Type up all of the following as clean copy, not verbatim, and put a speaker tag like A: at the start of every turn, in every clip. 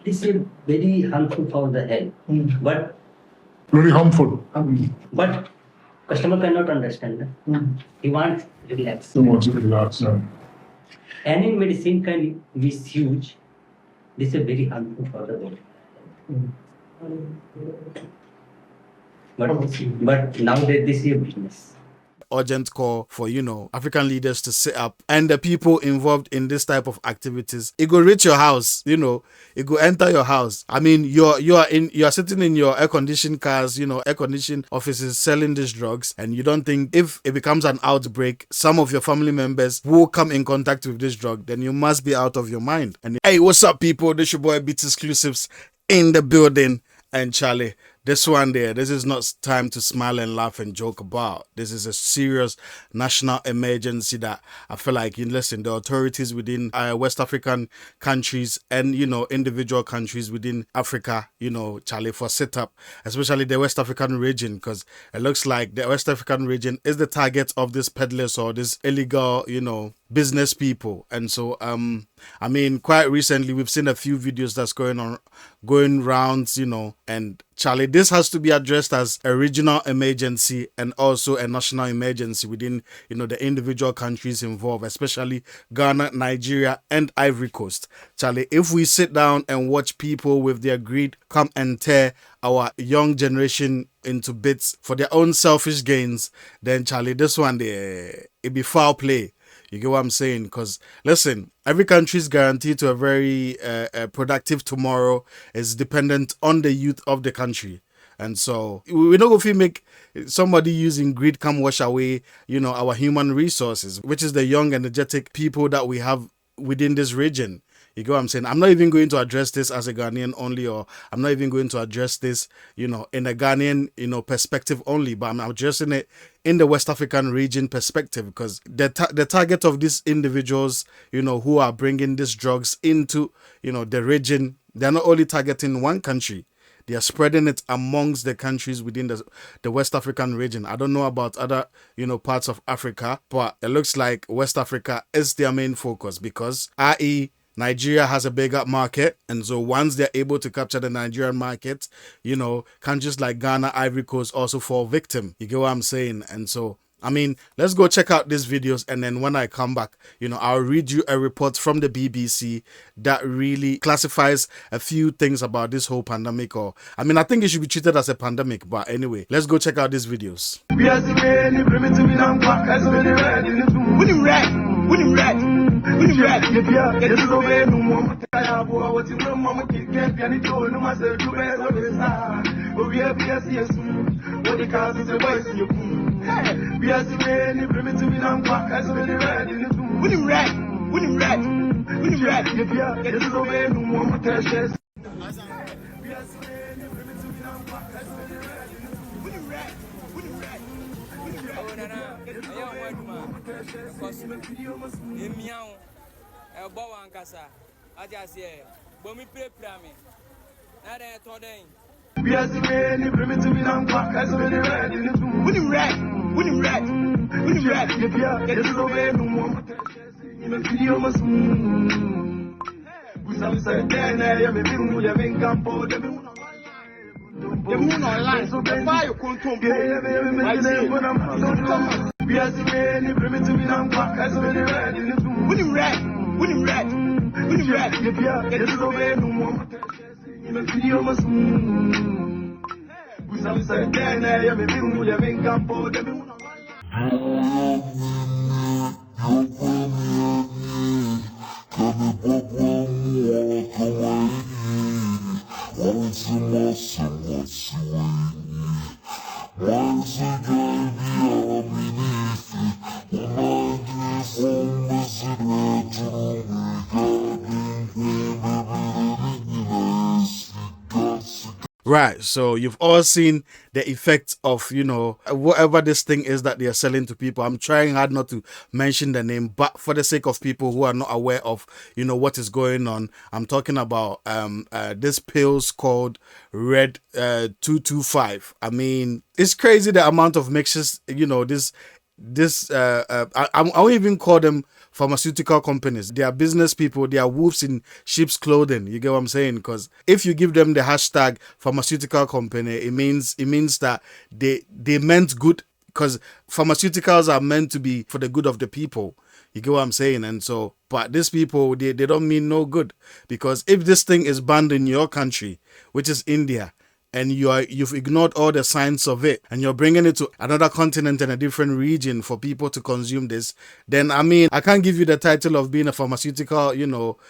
A: This is very harmful for the health. But
B: Very harmful.
A: but customer cannot understand. He wants relax.
B: So much to relax. Yeah.
A: Any medicine can misuse. This is very harmful for the body. But nowadays this is a business.
C: Urgent call for, you know, African leaders to sit up, and the people involved in this type of activities, it go reach your house, you know, it go enter your house. I mean, you are sitting in your air-conditioned cars, you know, air-conditioned offices selling these drugs, and you don't think if it becomes an outbreak, some of your family members will come in contact with this drug, then you must be out of your mind. And hey, what's up, people? This your boy Beats Exclusives in the building. And Charlie, this one there, this is not time to smile and laugh and joke about. This is a serious national emergency that I feel like, listen, the authorities within West African countries and, you know, individual countries within Africa, you know, Charlie, for sit up, especially the West African region, because it looks like the West African region is the target of these peddlers or this illegal, you know, business people. And so I mean, quite recently we've seen a few videos that's going rounds, you know, and Charlie, this has to be addressed as a regional emergency and also a national emergency within, you know, the individual countries involved, especially Ghana, Nigeria, and Ivory Coast. Charlie, if we sit down and watch people with their greed come and tear our young generation into bits for their own selfish gains, then Charlie, this one, it be foul play. You get what I'm saying? Because, listen, every country is guaranteed to a very productive tomorrow. Is dependent on the youth of the country. And so, we're not going to make somebody using greed come wash away, you know, our human resources, which is the young, energetic people that we have within this region. You get what I'm saying? I'm not even going to address this as a Ghanaian only, or I'm not even going to address this, you know, in a Ghanaian, you know, perspective only, but I'm addressing it in the West African region perspective, because the target of these individuals, you know, who are bringing these drugs into, you know, the region, they're not only targeting one country, they are spreading it amongst the countries within the West African region. I don't know about other, you know, parts of Africa, but it looks like West Africa is their main focus because, i.e., Nigeria has a bigger market, and so once they're able to capture the Nigerian market, you know, countries like Ghana, Ivory Coast also fall victim. You get what I'm saying? And so, I mean, let's go check out these videos, and then when I come back, you know, I'll read you a report from the BBC that really classifies a few things about this whole pandemic. Or, I mean, I think it should be treated as a pandemic, but anyway, let's go check out these videos. Right, so you've all seen the effect of, you know, whatever this thing is that they are selling to people. I'm trying hard not to mention the name, but for the sake of people who are not aware of, you know, what is going on, I'm talking about this pills called Red 225. I mean, it's crazy the amount of mixtures, you know, this this I won't even call them pharmaceutical companies. They are business people. They are wolves in sheep's clothing. You get what I'm saying? Because if you give them the hashtag pharmaceutical company, it means that they meant good, because pharmaceuticals are meant to be for the good of the people. You get what I'm saying? And so, but these people, they don't mean no good, because if this thing is banned in your country, which is India, and you've ignored all the signs of it, and you're bringing it to another continent and a different region for people to consume this, then I mean, I can't give you the title of being a pharmaceutical,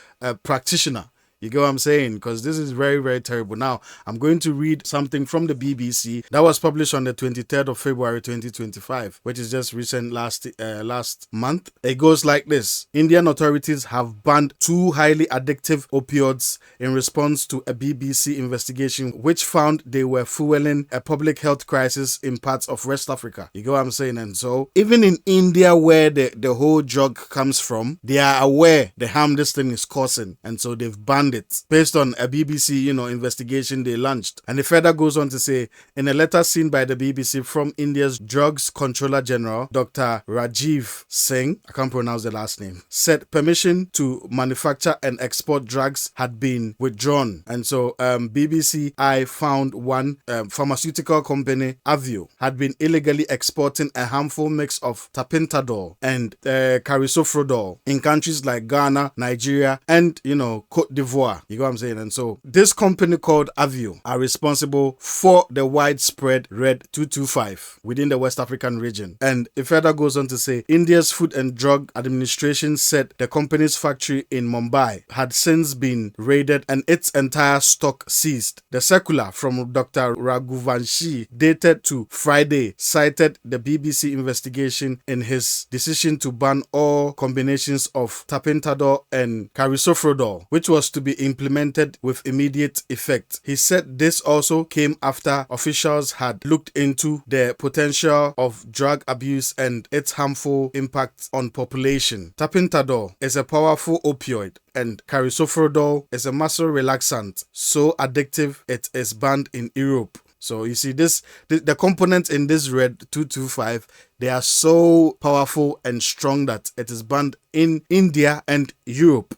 C: practitioner. You get what I'm saying? Because this is very, very terrible. Now, I'm going to read something from the BBC that was published on the 23rd of February 2025, which is just recent last month. It goes like this. Indian authorities have banned 2 highly addictive opioids in response to a BBC investigation which found they were fueling a public health crisis in parts of West Africa. You get what I'm saying? And so, even in India, where the whole drug comes from, they are aware the harm this thing is causing. And so they've banned it based on a BBC, investigation they launched. And it further goes on to say, in a letter seen by the BBC from India's Drugs Controller General, Dr. Rajiv Singh, I can't pronounce the last name, said permission to manufacture and export drugs had been withdrawn. And so BBC I found one pharmaceutical company, Avio, had been illegally exporting a harmful mix of tapentadol and carisoprodol in countries like Ghana, Nigeria, and Cote d'Ivoire. You know what I'm saying? And so this company called Avio are responsible for the widespread Red 225 within the West African region. And it further goes on to say, India's Food and Drug Administration said the company's factory in Mumbai had since been raided and its entire stock seized. The circular from Dr. Raghuvanshi, dated to Friday, cited the BBC investigation in his decision to ban all combinations of tapentadol and carisoprodol, which was to be implemented with immediate effect. He said this also came after officials had looked into the potential of drug abuse and its harmful impact on population. Tapentadol is a powerful opioid, and carisoprodol is a muscle relaxant, so addictive it is banned in Europe. So you see the components in this Red 225, they are so powerful and strong that it is banned in India and Europe.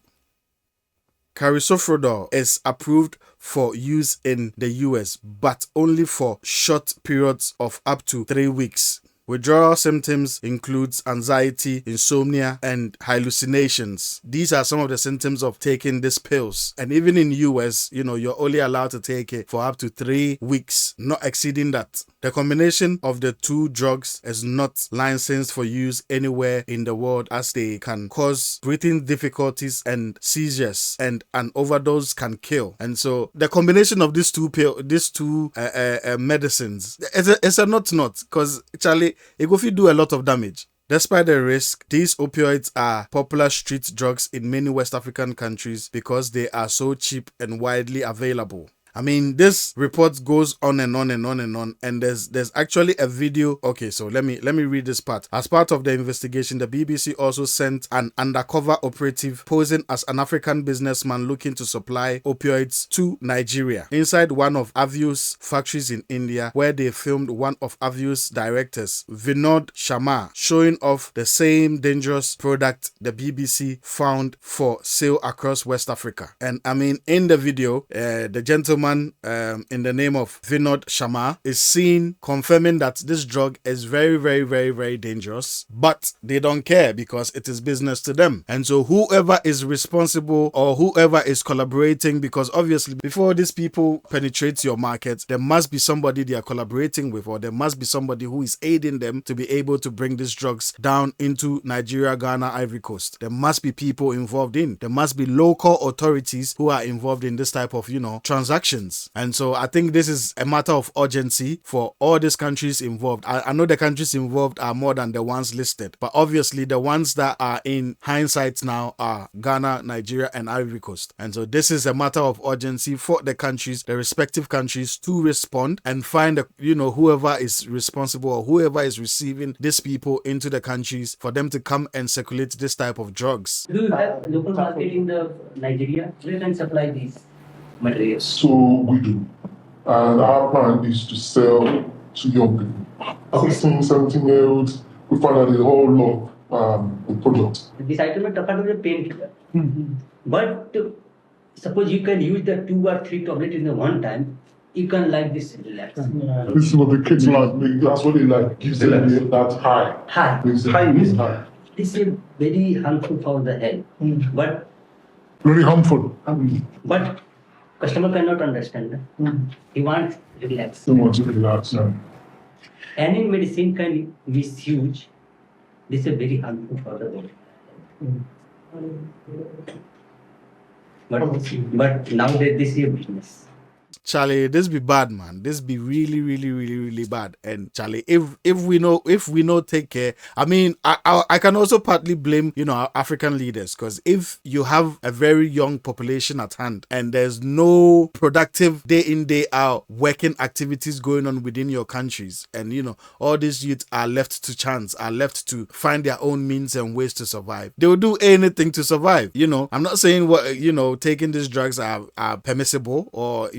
C: Carisoprodol is approved for use in the US, but only for short periods of up to 3 weeks. Withdrawal symptoms includes anxiety, insomnia, and hallucinations. These are some of the symptoms of taking these pills. And even in US, you're only allowed to take it for up to 3 weeks, not exceeding that. The combination of the 2 drugs is not licensed for use anywhere in the world, as they can cause breathing difficulties and seizures, and an overdose can kill. And so the combination of these two medicines, it's a not, because Charlie, it will do a lot of damage. Despite the risk, these opioids are popular street drugs in many West African countries because they are so cheap and widely available. I mean, this report goes on and on and on and on, and there's actually a video. Okay, so let me read this part. As part of the investigation, the BBC also sent an undercover operative posing as an African businessman looking to supply opioids to Nigeria inside one of Avio's factories in India, where they filmed one of Avio's directors, Vinod Sharma, showing off the same dangerous product the BBC found for sale across West Africa. And I mean, in the video, the gentleman in the name of Vinod Sharma is seen confirming that this drug is very, very, very, very dangerous, but they don't care because it is business to them. And so whoever is responsible or whoever is collaborating, because obviously before these people penetrate your market, there must be somebody they are collaborating with, or there must be somebody who is aiding them to be able to bring these drugs down into Nigeria, Ghana, Ivory Coast. There must be people involved in. There must be local authorities who are involved in this type of, transactions. And so I think this is a matter of urgency for all these countries involved. I know the countries involved are more than the ones listed, but obviously the ones that are in hindsight now are Ghana, Nigeria, and Ivory Coast. And so this is a matter of urgency for the countries, the respective countries, to respond and find, whoever is responsible or whoever is receiving these people into the countries for them to come and circulate this type of drugs.
A: Do you have local market in the Nigeria? Where can supply these materials?
B: So we do. And our plan is to sell to young people, 16, 17 year olds, we find out the whole lot of the product.
A: This item is referred to as a painkiller. But suppose you can use the 2 or 3 tablets in the one time, you can like this relax.
B: This is what the kids like. That's what they like. Gives them that high.
A: High.
B: High is high.
A: This is very harmful for the health. But
B: Very harmful.
A: but customer cannot understand. He wants relax.
B: They want to relax now.
A: Any medicine can misuse. This is very harmful for the body. But nowadays this is a business.
C: Charlie, this be bad, man. This be really, really, really, really bad. And Charlie, if we know take care. I mean, I can also partly blame, our African leaders, because if you have a very young population at hand and there's no productive day in, day out working activities going on within your countries, and all these youth are left to chance, are left to find their own means and ways to survive. They will do anything to survive. I'm not saying taking these drugs are permissible or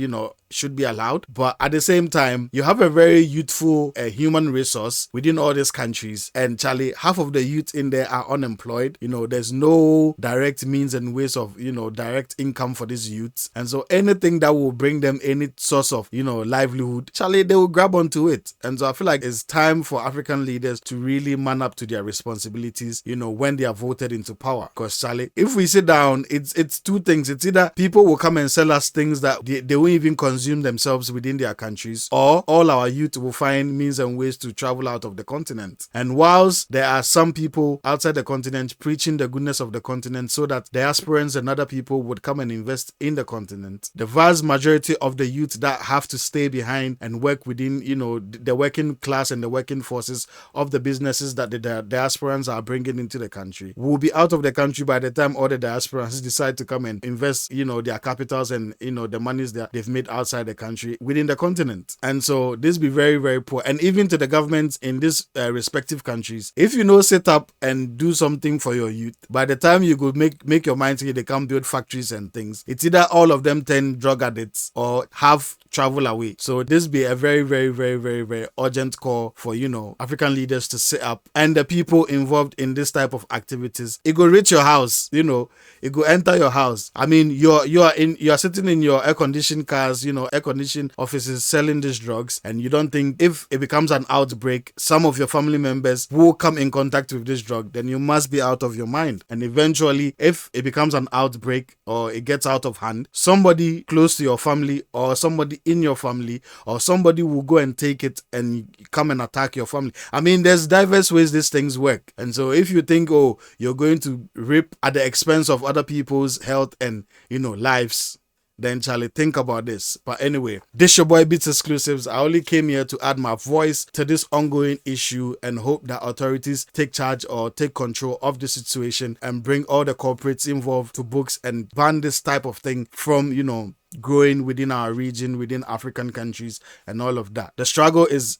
C: should be allowed, but at the same time, you have a very youthful human resource within all these countries, and Charlie, half of the youth in there are unemployed. There's no direct means and ways of direct income for these youths, and so anything that will bring them any source of livelihood, Charlie, they will grab onto it. And so I feel like it's time for African leaders to really man up to their responsibilities when they are voted into power. Because Charlie, if we sit down, it's two things. It's either people will come and sell us things that they won't even consume themselves within their countries, or all our youth will find means and ways to travel out of the continent. And whilst there are some people outside the continent preaching the goodness of the continent so that diasporans and other people would come and invest in the continent, the vast majority of the youth that have to stay behind and work within the working class and the working forces of the businesses that the diasporans are bringing into the country will be out of the country by the time all the diasporans decide to come and invest their capitals and the monies that they've made outside the country within the continent. And so this be very, very poor. And even to the governments in these respective countries, if sit up and do something for your youth, by the time you go make your mind say they come build factories and things, it's either all of them turn drug addicts or half travel away. So this be a very, very, very, very, very urgent call for African leaders to sit up, and the people involved in this type of activities. It go reach your house, it go enter your house. I mean, you are sitting in your air-conditioned cars, air-conditioned offices selling these drugs, and you don't think if it becomes an outbreak, some of your family members will come in contact with this drug, then you must be out of your mind. And eventually, if it becomes an outbreak or it gets out of hand, somebody close to your family or somebody in your family or somebody will go and take it and come and attack your family. I mean, there's diverse ways these things work. And so if you think, you're going to rip at the expense of other people's health and, lives, then Charlie, think about this. But anyway, this your boy Beats Exclusives. I only came here to add my voice to this ongoing issue and hope that authorities take charge or take control of the situation and bring all the corporates involved to books and ban this type of thing from, growing within our region, within African countries and all of that. The struggle is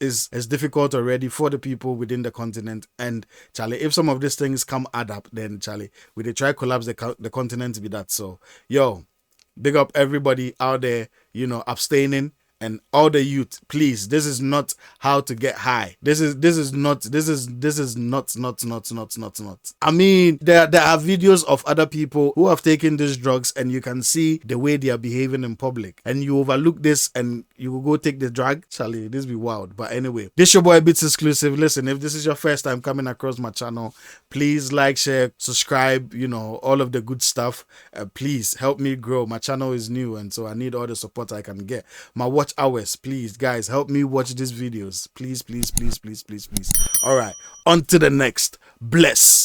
C: difficult already for the people within the continent. And Charlie, if some of these things come add up, then Charlie, we they try collapse the continent with that. So, big up everybody out there, abstaining, and all the youth. Please, this is not how to get high. This is not. I mean, there are videos of other people who have taken these drugs, and you can see the way they are behaving in public, and you overlook this and you will go take the drug. Charlie, this be wild. But anyway, this your boy Beats Exclusive. Listen, if this is your first time coming across my channel, please like, share, subscribe, all of the good stuff. Please help me grow. My channel is new, and so I need all the support I can get. My watch hours, please, guys, help me watch these videos. Please, please, please, please, please, please. All right, on to the next. Bless.